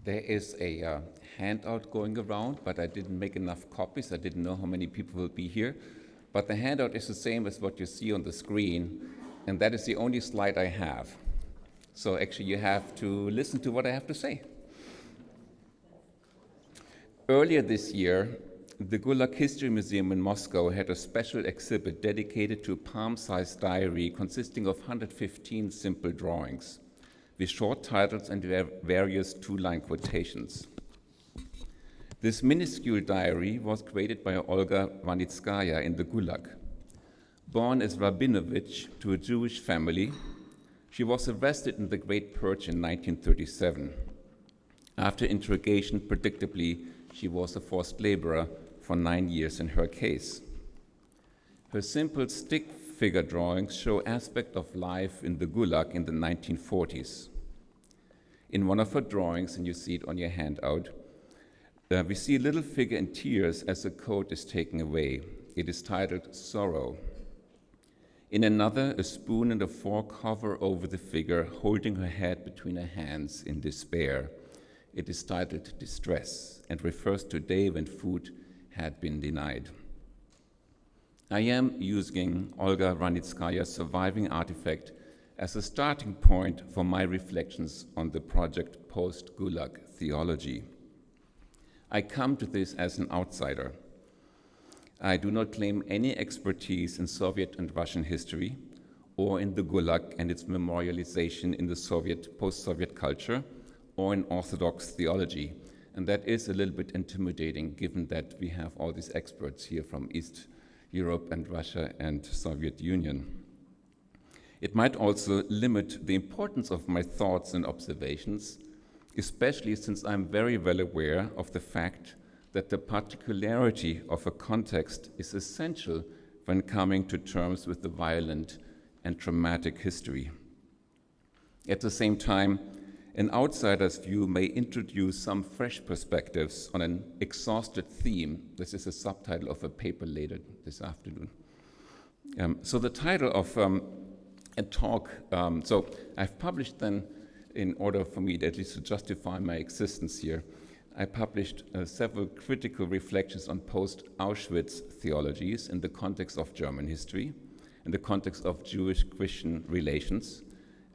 There is a handout going around, but I didn't make enough copies. I didn't know how many people will be here. But the handout is the same as what you see on the screen, and that is the only slide I have. So actually you have to listen to what I have to say. Earlier this year, the Gulag History Museum in Moscow had a special exhibit dedicated to a palm-sized diary consisting of 115 simple drawings with short titles and various two-line quotations. This minuscule diary was created by Olga Vanitskaya in the Gulag. Born as Rabinovich to a Jewish family, she was arrested in the Great Purge in 1937. After interrogation, predictably, she was a forced laborer for 9 years in her case. Her simple stick figure drawings show aspects of life in the Gulag in the 1940s. In one of her drawings, and you see it on your handout, we see a little figure in tears as the coat is taken away. It is titled Sorrow. In another, a spoon and a fork hover over the figure, holding her head between her hands in despair. It is titled Distress and refers to a day when food had been denied. I am using Olga Vanitskaya's surviving artifact as a starting point for my reflections on the project Post-Gulag Theology. I come to this as an outsider. I do not claim any expertise in Soviet and Russian history or in the Gulag and its memorialization in the post-Soviet culture or in Orthodox theology. And that is a little bit intimidating given that we have all these experts here from East Europe and Russia and Soviet Union. It might also limit the importance of my thoughts and observations, especially since I'm very well aware of the fact that the particularity of a context is essential when coming to terms with the violent and traumatic history. At the same time, an outsider's view may introduce some fresh perspectives on an exhausted theme. This is a subtitle of a paper later this afternoon. So the title of a talk, so I've published then, in order for me at least to justify my existence here, I published several critical reflections on post-Auschwitz theologies in the context of German history, in the context of Jewish-Christian relations,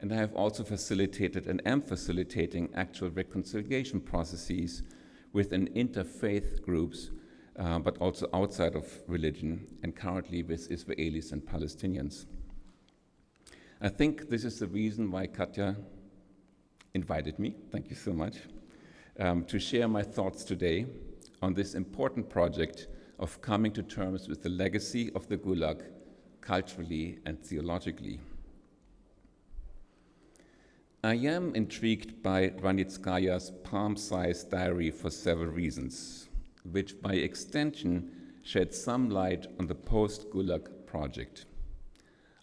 and I have also facilitated and am facilitating actual reconciliation processes within interfaith groups, but also outside of religion, and currently with Israelis and Palestinians. I think this is the reason why Katja invited me, thank you so much, to share my thoughts today on this important project of coming to terms with the legacy of the Gulag culturally and theologically. I am intrigued by Vanitskaya's palm-sized diary for several reasons, which by extension shed some light on the post-Gulag project.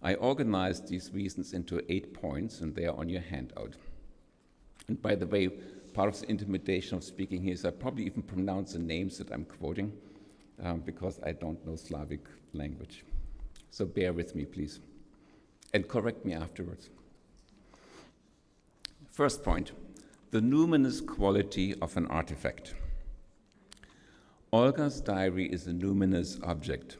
I organized these reasons into 8 points, and they are on your handout. And by the way, part of the intimidation of speaking here is I probably even pronounce the names that I'm quoting because I don't know Slavic language. So bear with me, please, and correct me afterwards. First point, the numinous quality of an artifact. Olga's diary is a numinous object.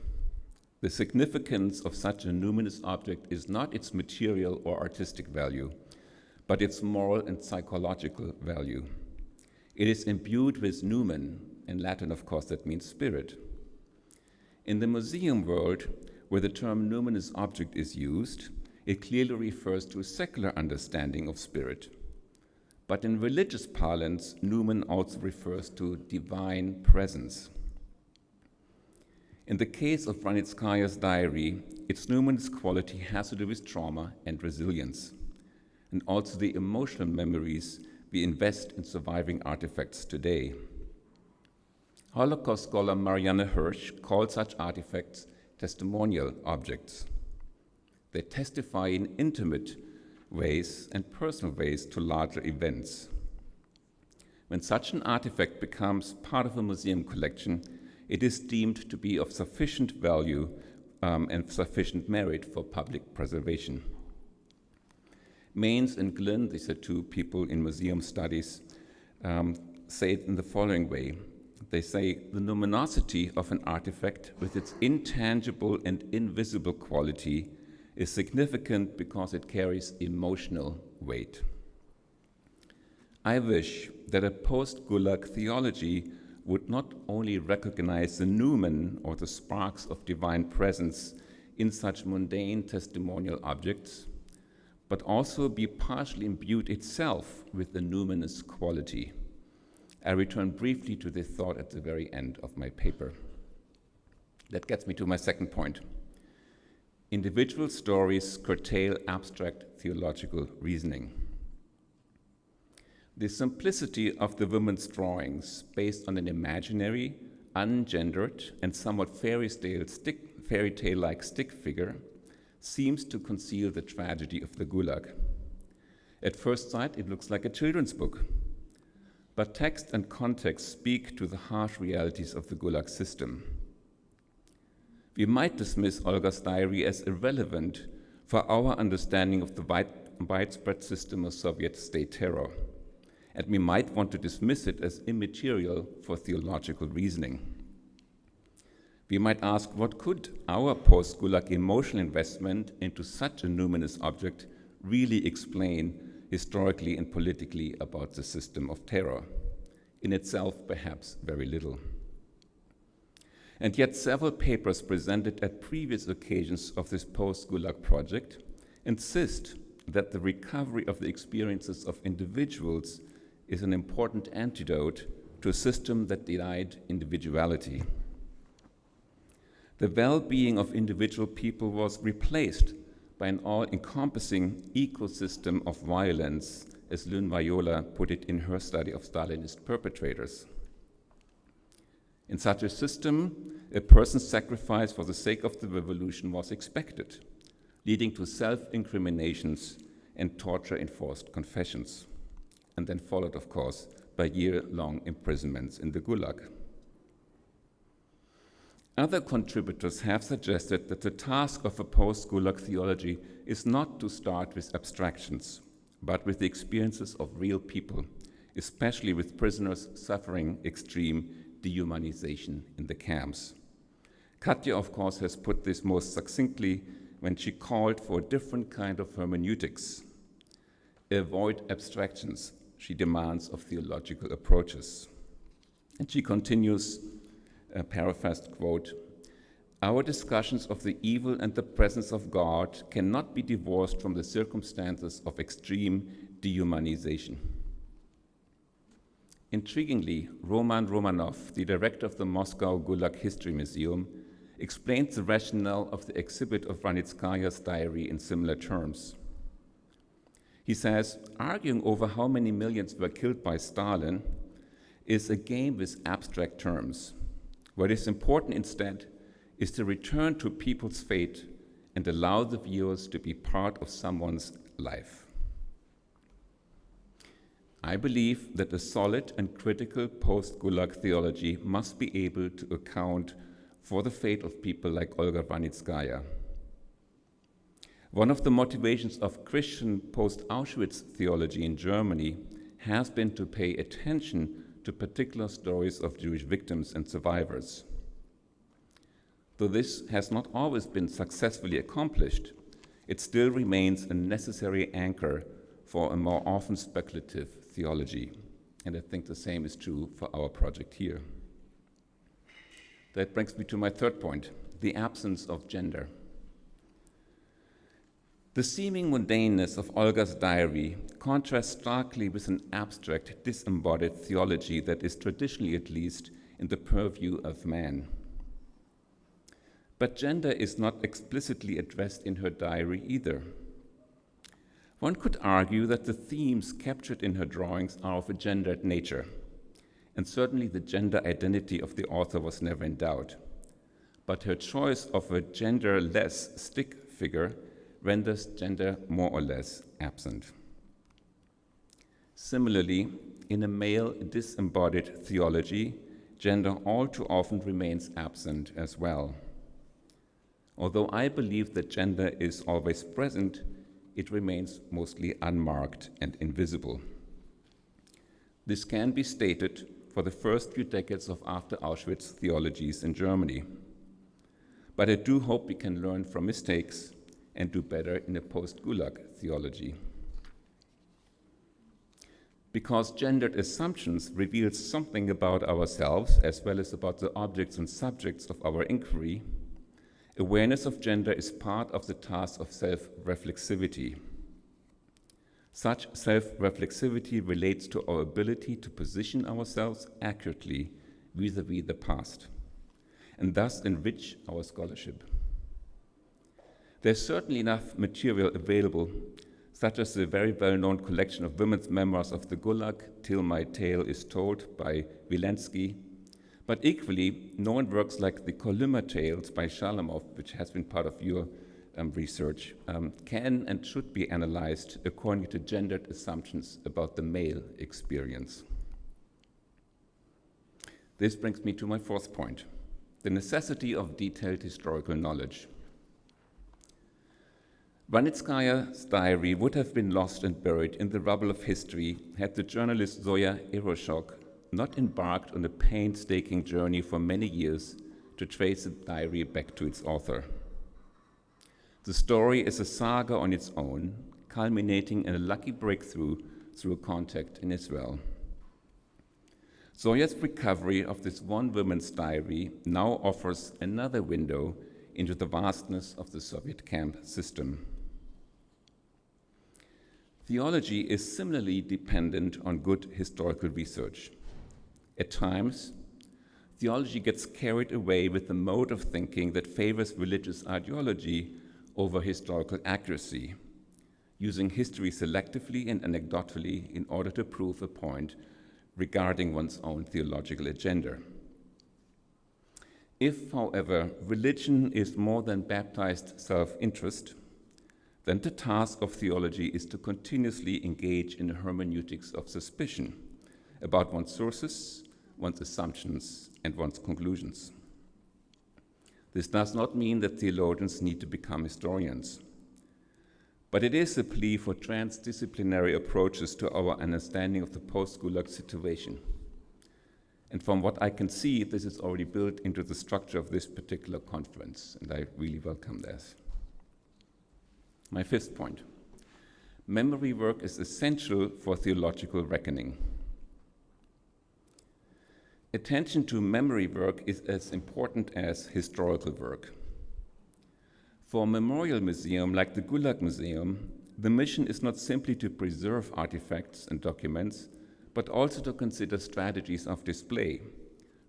The significance of such a numinous object is not its material or artistic value, but its moral and psychological value. It is imbued with numen. In Latin, of course, that means spirit. In the museum world, where the term numinous object is used, it clearly refers to a secular understanding of spirit. But in religious parlance, numen also refers to divine presence. In the case of Vanitskaya's diary, its numinous quality has to do with trauma and resilience, and also the emotional memories we invest in surviving artifacts today. Holocaust scholar Marianne Hirsch called such artifacts testimonial objects. They testify in intimate ways and personal ways to larger events. When such an artifact becomes part of a museum collection, it is deemed to be of sufficient value and sufficient merit for public preservation. Maines and Glynn, these are two people in museum studies, say it in the following way. They say the numinosity of an artifact with its intangible and invisible quality is significant because it carries emotional weight. I wish that a post-Gulag theology would not only recognize the numen or the sparks of divine presence in such mundane testimonial objects, but also be partially imbued itself with the numinous quality. I return briefly to this thought at the very end of my paper. That gets me to my second point. Individual stories curtail abstract theological reasoning. The simplicity of the women's drawings, based on an imaginary, ungendered, and somewhat fairy tale-like stick figure, seems to conceal the tragedy of the Gulag. At first sight, it looks like a children's book, but text and context speak to the harsh realities of the Gulag system. We might dismiss Olga's diary as irrelevant for our understanding of the widespread system of Soviet state terror, and we might want to dismiss it as immaterial for theological reasoning. We might ask, what could our post-Gulag emotional investment into such a numinous object really explain historically and politically about the system of terror? In itself, perhaps very little. And yet several papers presented at previous occasions of this post-Gulag project insist that the recovery of the experiences of individuals is an important antidote to a system that denied individuality. The well-being of individual people was replaced by an all-encompassing ecosystem of violence, as Lynn Viola put it in her study of Stalinist perpetrators. In such a system, a person's sacrifice for the sake of the revolution was expected, leading to self-incriminations and torture-enforced confessions, and then followed, of course, by year-long imprisonments in the Gulag. Other contributors have suggested that the task of a post-Gulag theology is not to start with abstractions, but with the experiences of real people, especially with prisoners suffering extreme dehumanization in the camps. Katja, of course, has put this most succinctly when she called for a different kind of hermeneutics. Avoid abstractions, she demands of theological approaches. And she continues, a paraphrased quote, "Our discussions of the evil and the presence of God cannot be divorced from the circumstances of extreme dehumanization." Intriguingly, Roman Romanov, the director of the Moscow Gulag History Museum, explains the rationale of the exhibit of Ranitskaya's diary in similar terms. He says, arguing over how many millions were killed by Stalin is a game with abstract terms. What is important instead is to return to people's fate and allow the viewers to be part of someone's life. I believe that a solid and critical post-Gulag theology must be able to account for the fate of people like Olga Ranitskaya. One of the motivations of Christian post-Auschwitz theology in Germany has been to pay attention to particular stories of Jewish victims and survivors. Though this has not always been successfully accomplished, it still remains a necessary anchor for a more often speculative theology. And I think the same is true for our project here. That brings me to my third point, the absence of gender. The seeming mundaneness of Olga's diary contrasts starkly with an abstract, disembodied theology that is traditionally, at least, in the purview of man. But gender is not explicitly addressed in her diary either. One could argue that the themes captured in her drawings are of a gendered nature, and certainly the gender identity of the author was never in doubt. But her choice of a genderless stick figure renders gender more or less absent. Similarly, in a male disembodied theology, gender all too often remains absent as well. Although I believe that gender is always present, it remains mostly unmarked and invisible. This can be stated for the first few decades of after Auschwitz theologies in Germany. But I do hope we can learn from mistakes and do better in a post-Gulag theology. Because gendered assumptions reveal something about ourselves as well as about the objects and subjects of our inquiry, awareness of gender is part of the task of self-reflexivity. Such self-reflexivity relates to our ability to position ourselves accurately vis-à-vis the past, and thus enrich our scholarship. There's certainly enough material available, such as the very well-known collection of women's memoirs of the Gulag, Till My Tale is Told by Wilensky, but equally known works like the Kolyma Tales by Shalamov, which has been part of your research, can and should be analyzed according to gendered assumptions about the male experience. This brings me to my fourth point, the necessity of detailed historical knowledge. Vanitskaya's diary would have been lost and buried in the rubble of history had the journalist Zoya Eroshok not embarked on a painstaking journey for many years to trace the diary back to its author. The story is a saga on its own, culminating in a lucky breakthrough through a contact in Israel. Zoya's recovery of this one woman's diary now offers another window into the vastness of the Soviet camp system. Theology is similarly dependent on good historical research. At times, theology gets carried away with the mode of thinking that favors religious ideology over historical accuracy, using history selectively and anecdotally in order to prove a point regarding one's own theological agenda. If, however, religion is more than baptized self-interest, then the task of theology is to continuously engage in a hermeneutics of suspicion about one's sources, one's assumptions, and one's conclusions. This does not mean that theologians need to become historians, but it is a plea for transdisciplinary approaches to our understanding of the post-Gulag situation. And from what I can see, this is already built into the structure of this particular conference, and I really welcome this. My fifth point, memory work is essential for theological reckoning. Attention to memory work is as important as historical work. For a memorial museum like the Gulag Museum, the mission is not simply to preserve artifacts and documents, but also to consider strategies of display,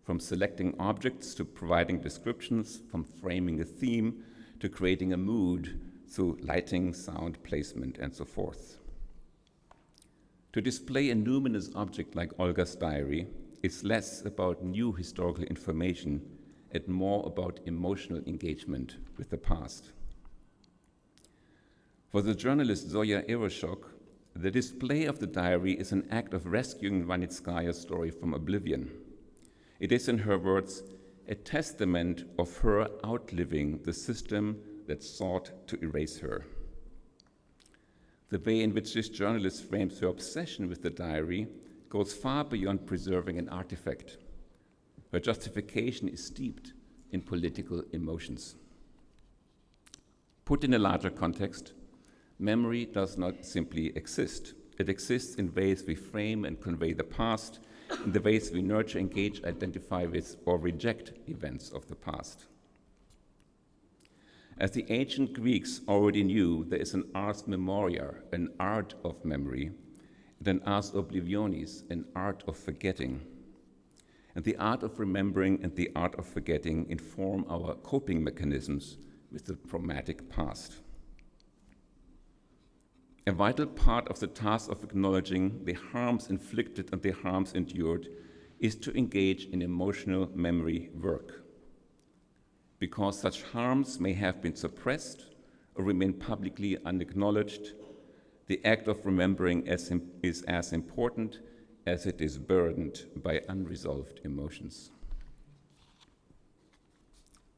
from selecting objects to providing descriptions, from framing a theme to creating a mood through lighting, sound, placement, and so forth. To display a numinous object like Olga's diary is less about new historical information and more about emotional engagement with the past. For the journalist Zoya Eroshok, the display of the diary is an act of rescuing Vanitskaya's story from oblivion. It is, in her words, a testament of her outliving the system that sought to erase her. The way in which this journalist frames her obsession with the diary goes far beyond preserving an artifact. Her justification is steeped in political emotions. Put in a larger context, memory does not simply exist. It exists in ways we frame and convey the past, in the ways we nurture, engage, identify with, or reject events of the past. As the ancient Greeks already knew, there is an ars memoria, an art of memory, and an ars oblivionis, an art of forgetting. And the art of remembering and the art of forgetting inform our coping mechanisms with the traumatic past. A vital part of the task of acknowledging the harms inflicted and the harms endured is to engage in emotional memory work. Because such harms may have been suppressed or remain publicly unacknowledged, the act of remembering is as important as it is burdened by unresolved emotions.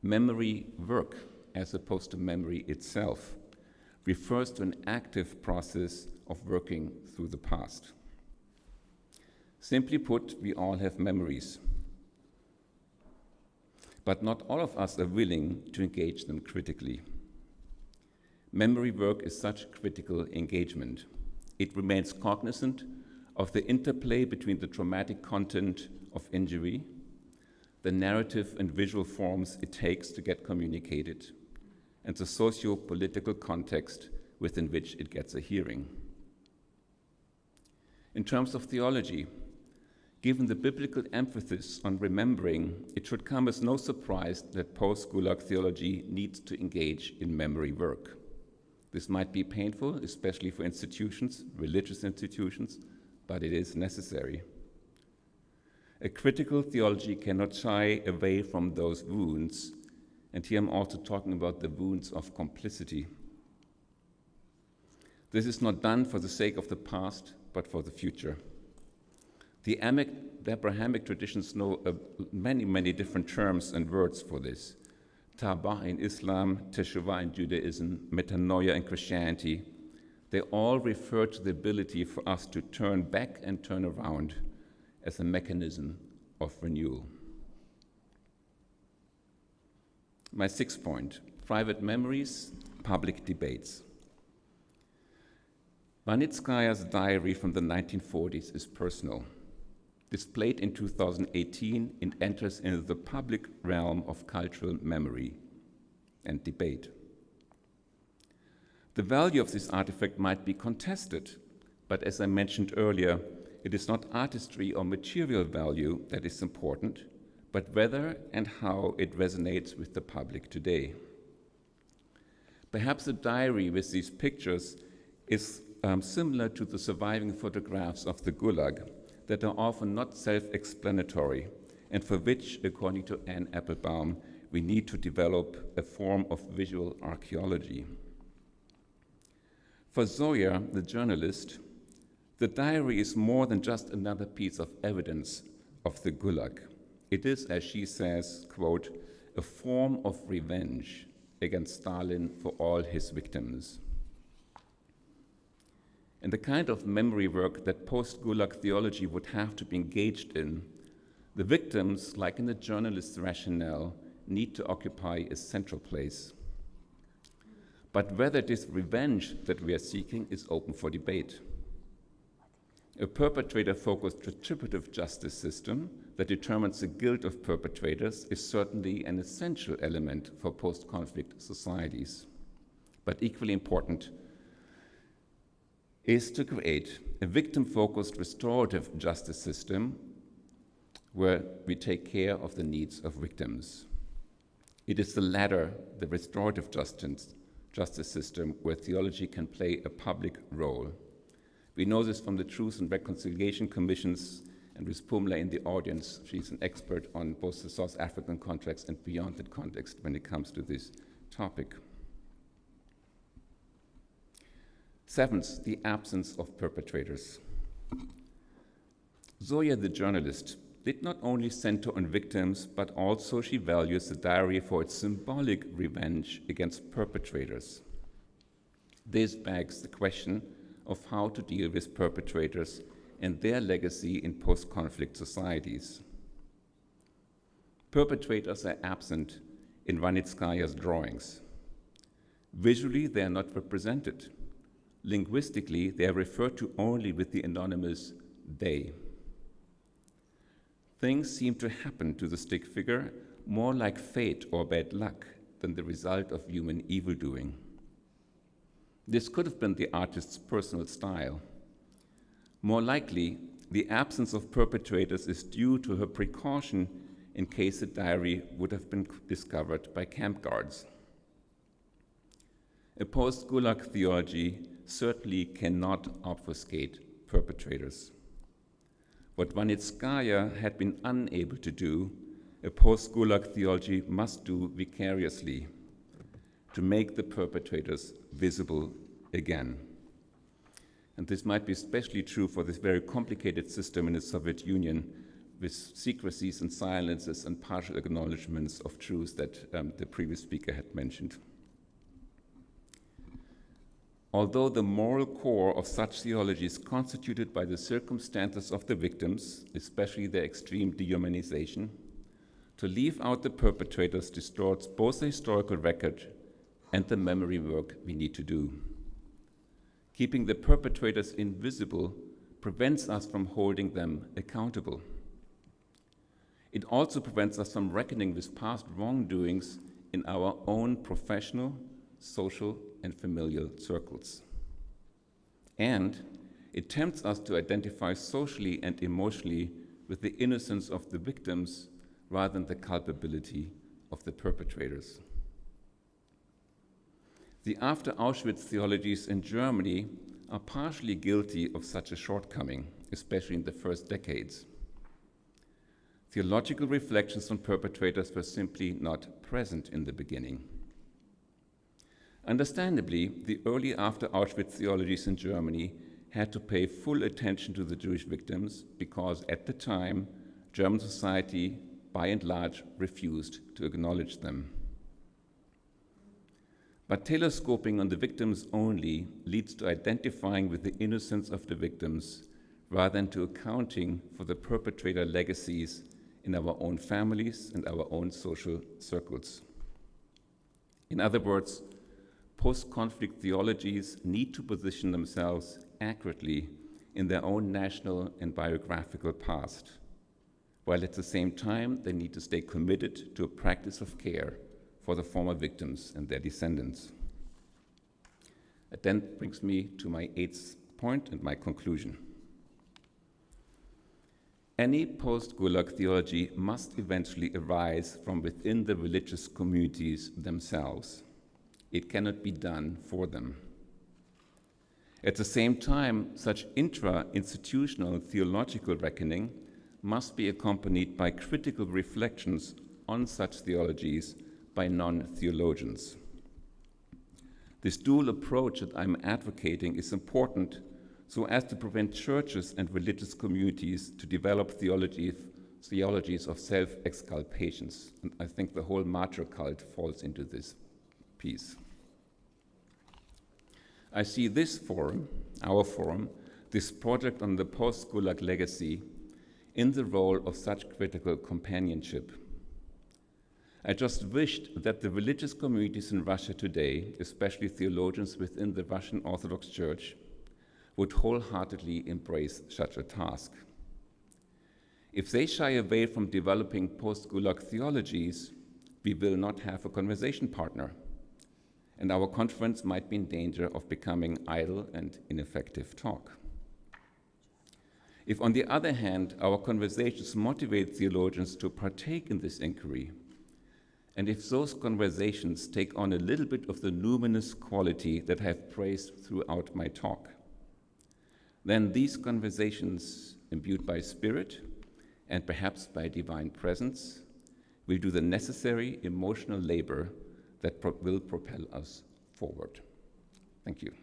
Memory work, as opposed to memory itself, refers to an active process of working through the past. Simply put, we all have memories. But not all of us are willing to engage them critically. Memory work is such critical engagement. It remains cognizant of the interplay between the traumatic content of injury, the narrative and visual forms it takes to get communicated, and the socio-political context within which it gets a hearing. In terms of theology, given the biblical emphasis on remembering, it should come as no surprise that post-Gulag theology needs to engage in memory work. This might be painful, especially for institutions, religious institutions, but it is necessary. A critical theology cannot shy away from those wounds, and here I'm also talking about the wounds of complicity. This is not done for the sake of the past, but for the future. The Abrahamic traditions know many different terms and words for this. Tawbah in Islam, Teshuvah in Judaism, metanoia in Christianity. They all refer to the ability for us to turn back and turn around as a mechanism of renewal. My sixth point, private memories, public debates. Vanitskaya's diary from the 1940s is personal. Displayed in 2018, it enters into the public realm of cultural memory and debate. The value of this artifact might be contested, but as I mentioned earlier, it is not artistry or material value that is important, but whether and how it resonates with the public today. Perhaps a diary with these pictures is similar to the surviving photographs of the Gulag, that are often not self-explanatory, and for which, according to Anne Applebaum, we need to develop a form of visual archaeology. For Zoya, the journalist, the diary is more than just another piece of evidence of the Gulag. It is, as she says, quote, a form of revenge against Stalin for all his victims. And the kind of memory work that post-Gulag theology would have to be engaged in, the victims, like in the journalist's rationale, need to occupy a central place. But whether this revenge that we are seeking is open for debate. A perpetrator-focused retributive justice system that determines the guilt of perpetrators is certainly an essential element for post-conflict societies. But equally important is to create a victim-focused restorative justice system where we take care of the needs of victims. It is the latter, the restorative justice system, where theology can play a public role. We know this from the Truth and Reconciliation Commissions, and with Pumla in the audience, she's an expert on both the South African context and beyond that context when it comes to this topic. Seventh, the absence of perpetrators. Zoya, the journalist, did not only center on victims, but also she values the diary for its symbolic revenge against perpetrators. This begs the question of how to deal with perpetrators and their legacy in post-conflict societies. Perpetrators are absent in Vanitskaya's drawings. Visually, they are not represented. Linguistically, they are referred to only with the anonymous they. Things seem to happen to the stick figure more like fate or bad luck than the result of human evildoing. This could have been the artist's personal style. More likely, the absence of perpetrators is due to her precaution in case the diary would have been discovered by camp guards. A post-Gulag theology certainly cannot obfuscate perpetrators. What Vanitskaya had been unable to do, a post-Gulag theology must do vicariously to make the perpetrators visible again. And this might be especially true for this very complicated system in the Soviet Union, with secrecies and silences and partial acknowledgements of truths that the previous speaker had mentioned. Although the moral core of such theology is constituted by the circumstances of the victims, especially their extreme dehumanization, to leave out the perpetrators distorts both the historical record and the memory work we need to do. Keeping the perpetrators invisible prevents us from holding them accountable. It also prevents us from reckoning with past wrongdoings in our own professional, social, and familial circles. And it tempts us to identify socially and emotionally with the innocence of the victims rather than the culpability of the perpetrators. The after-Auschwitz theologies in Germany are partially guilty of such a shortcoming, especially in the first decades. Theological reflections on perpetrators were simply not present in the beginning. Understandably, the early after-Auschwitz theologies in Germany had to pay full attention to the Jewish victims because at the time, German society, by and large, refused to acknowledge them. But telescoping on the victims only leads to identifying with the innocence of the victims rather than to accounting for the perpetrator legacies in our own families and our own social circles. In other words, post-conflict theologies need to position themselves accurately in their own national and biographical past, while at the same time they need to stay committed to a practice of care for the former victims and their descendants. It then brings me to my 8th point and my conclusion. Any post-Gulag theology must eventually arise from within the religious communities themselves. It cannot be done for them. At the same time, such intra-institutional theological reckoning must be accompanied by critical reflections on such theologies by non-theologians. This dual approach that I'm advocating is important so as to prevent churches and religious communities to develop theologies of self-exculpations. And I think the whole martyr cult falls into this piece. I see this forum, our forum, this project on the post-Gulag legacy, in the role of such critical companionship. I just wished that the religious communities in Russia today, especially theologians within the Russian Orthodox Church, would wholeheartedly embrace such a task. If they shy away from developing post-Gulag theologies, we will not have a conversation partner, and our conference might be in danger of becoming idle and ineffective talk. If, on the other hand, our conversations motivate theologians to partake in this inquiry, and if those conversations take on a little bit of the numinous quality that I have praised throughout my talk, then these conversations, imbued by Spirit and perhaps by divine presence, will do the necessary emotional labor that will propel us forward. Thank you.